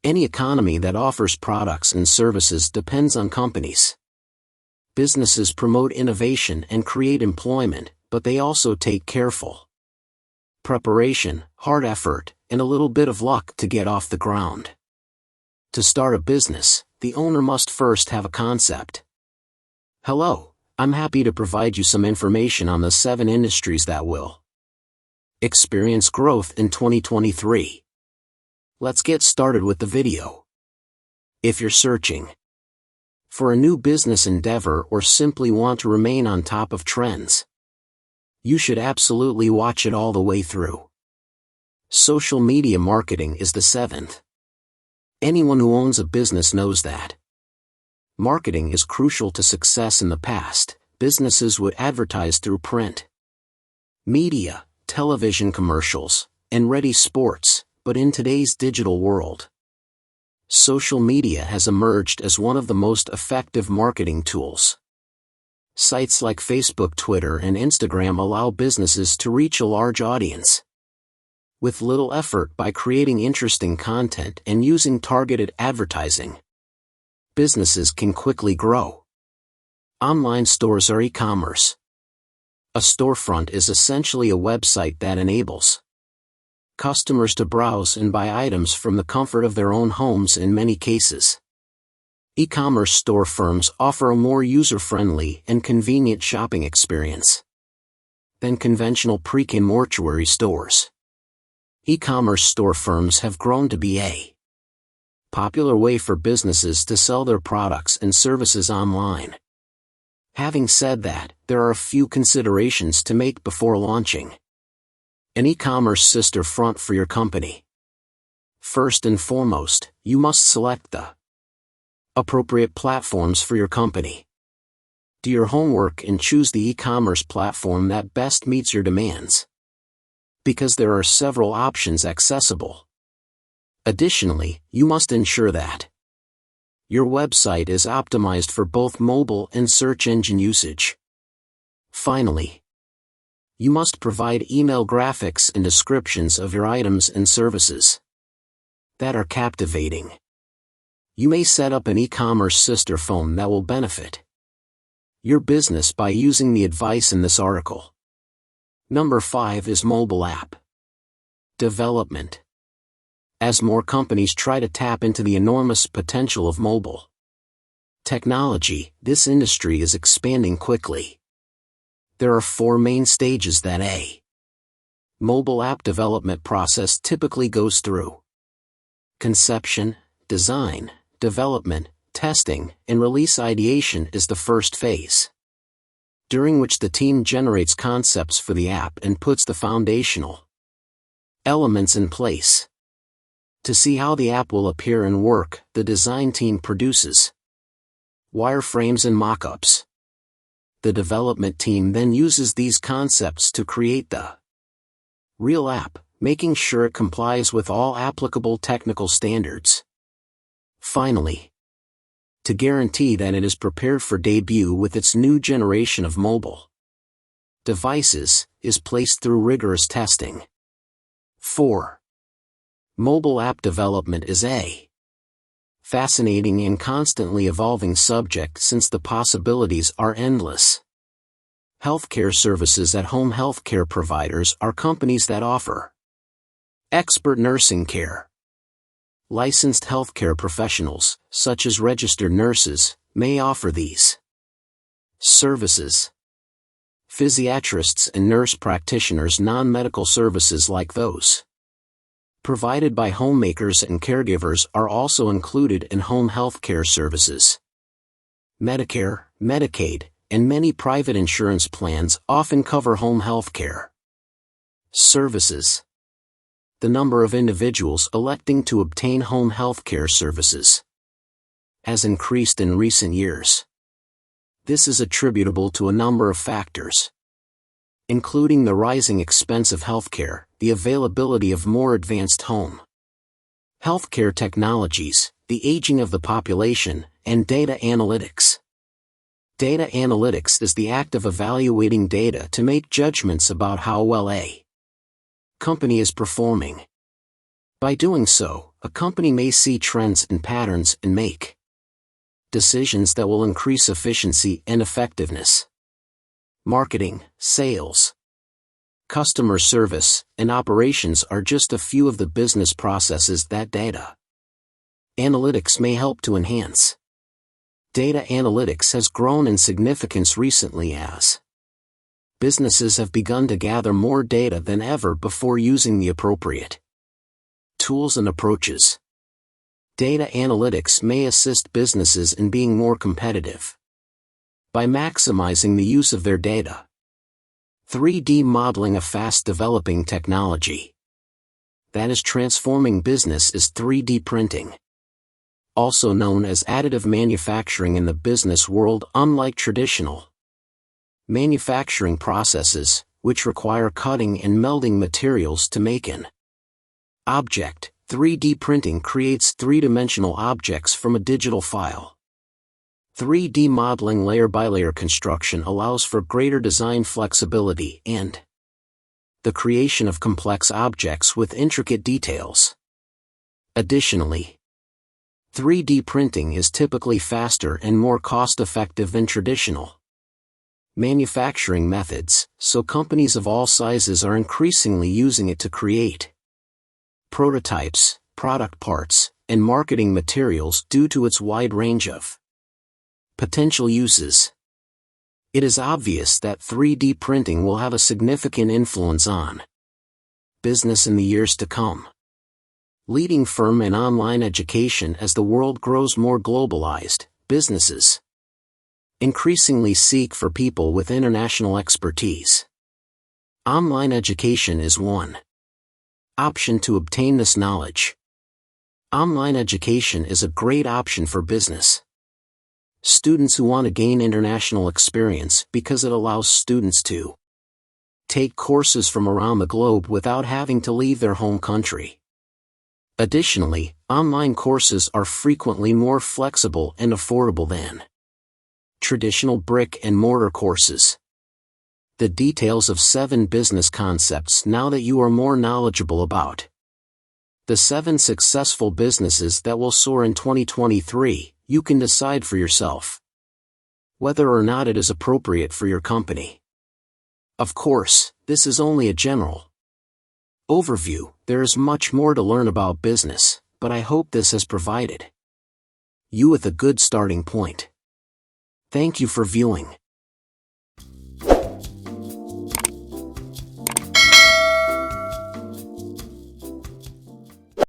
Any economy that offers products and services depends on companies. Businesses promote innovation and create employment, but they also take careful preparation, hard effort, and a little bit of luck to get off the ground. To start a business, the owner must first have a concept. Hello, I'm happy to provide you some information on the 7 industries that will experience growth in 2023. Let's get started with the video. If you're searching for a new business endeavor or simply want to remain on top of trends, you should absolutely watch it all the way through. Social media marketing is the 7th. Anyone who owns a business knows that marketing is crucial to success. In the past, businesses would advertise through print media, television commercials, and ready sports, but in today's digital world, social media has emerged as one of the most effective marketing tools. Sites like Facebook, Twitter, and Instagram allow businesses to reach a large audience with little effort by creating interesting content and using targeted advertising. Businesses can quickly grow. Online stores are e-commerce. A storefront is essentially a website that enables customers to browse and buy items from the comfort of their own homes. In many cases, e-commerce store firms offer a more user-friendly and convenient shopping experience than conventional brick-and-mortar stores. E-commerce store firms have grown to be a popular way for businesses to sell their products and services online. Having said that, there are a few considerations to make before launching an e-commerce sister front for your company. First and foremost, you must select the appropriate platforms for your company. Do your homework and choose the e-commerce platform that best meets your demands, because there are several options accessible. Additionally, you must ensure that your website is optimized for both mobile and search engine usage. Finally, you must provide email graphics and descriptions of your items and services that are captivating. You may set up an e-commerce sister phone that will benefit your business by using the advice in this article. Number 5 is mobile app development. As more companies try to tap into the enormous potential of mobile technology, this industry is expanding quickly. There are 4 main stages that a mobile app development process typically goes through: conception, design, development, testing, and release. Ideation is the first phase, during which the team generates concepts for the app and puts the foundational elements in place. To see how the app will appear and work, the design team produces wireframes and mock-ups. The development team then uses these concepts to create the real app, making sure it complies with all applicable technical standards. Finally, to guarantee that it is prepared for debut with its new generation of mobile devices, is placed through rigorous testing. 4. Mobile app development is a fascinating and constantly evolving subject since the possibilities are endless. Healthcare services at home. Healthcare providers are companies that offer expert nursing care. Licensed healthcare professionals, such as registered nurses, may offer these services. Physiatrists and nurse practitioners. Non-medical services like those provided by homemakers and caregivers are also included in home health care services. Medicare, Medicaid, and many private insurance plans often cover home health care services. The number of individuals electing to obtain home health care services has increased in recent years. This is attributable to a number of factors, including the rising expense of healthcare, the availability of more advanced home healthcare technologies, the aging of the population, and data analytics. Data analytics is the act of evaluating data to make judgments about how well a company is performing. By doing so, a company may see trends and patterns and make decisions that will increase efficiency and effectiveness. Marketing, sales, customer service, and operations are just a few of the business processes that data analytics may help to enhance. Data analytics has grown in significance recently as businesses have begun to gather more data than ever before using the appropriate tools and approaches. Data analytics may assist businesses in being more competitive by maximizing the use of their data. 3D modeling, a fast-developing technology that is transforming business, is 3D printing, also known as additive manufacturing in the business world. Unlike traditional manufacturing processes, which require cutting and melding materials to make an object, 3D printing creates three-dimensional objects from a digital file. 3D modeling layer-by-layer construction allows for greater design flexibility and the creation of complex objects with intricate details. Additionally, 3D printing is typically faster and more cost-effective than traditional manufacturing methods, so companies of all sizes are increasingly using it to create prototypes, product parts, and marketing materials due to its wide range of potential uses. It is obvious that 3D printing will have a significant influence on business in the years to come. Leading firm in online education. As the world grows more globalized, businesses increasingly seek for people with international expertise. Online education is one option to obtain this knowledge. Online education is a great option for business students who want to gain international experience because it allows students to take courses from around the globe without having to leave their home country. Additionally, online courses are frequently more flexible and affordable than traditional brick-and-mortar courses. The details of 7 business concepts. Now that you are more knowledgeable about the 7 successful businesses that will soar in 2023, you can decide for yourself whether or not it is appropriate for your company. Of course, this is only a general overview. There is much more to learn about business, but I hope this has provided you with a good starting point. Thank you for viewing.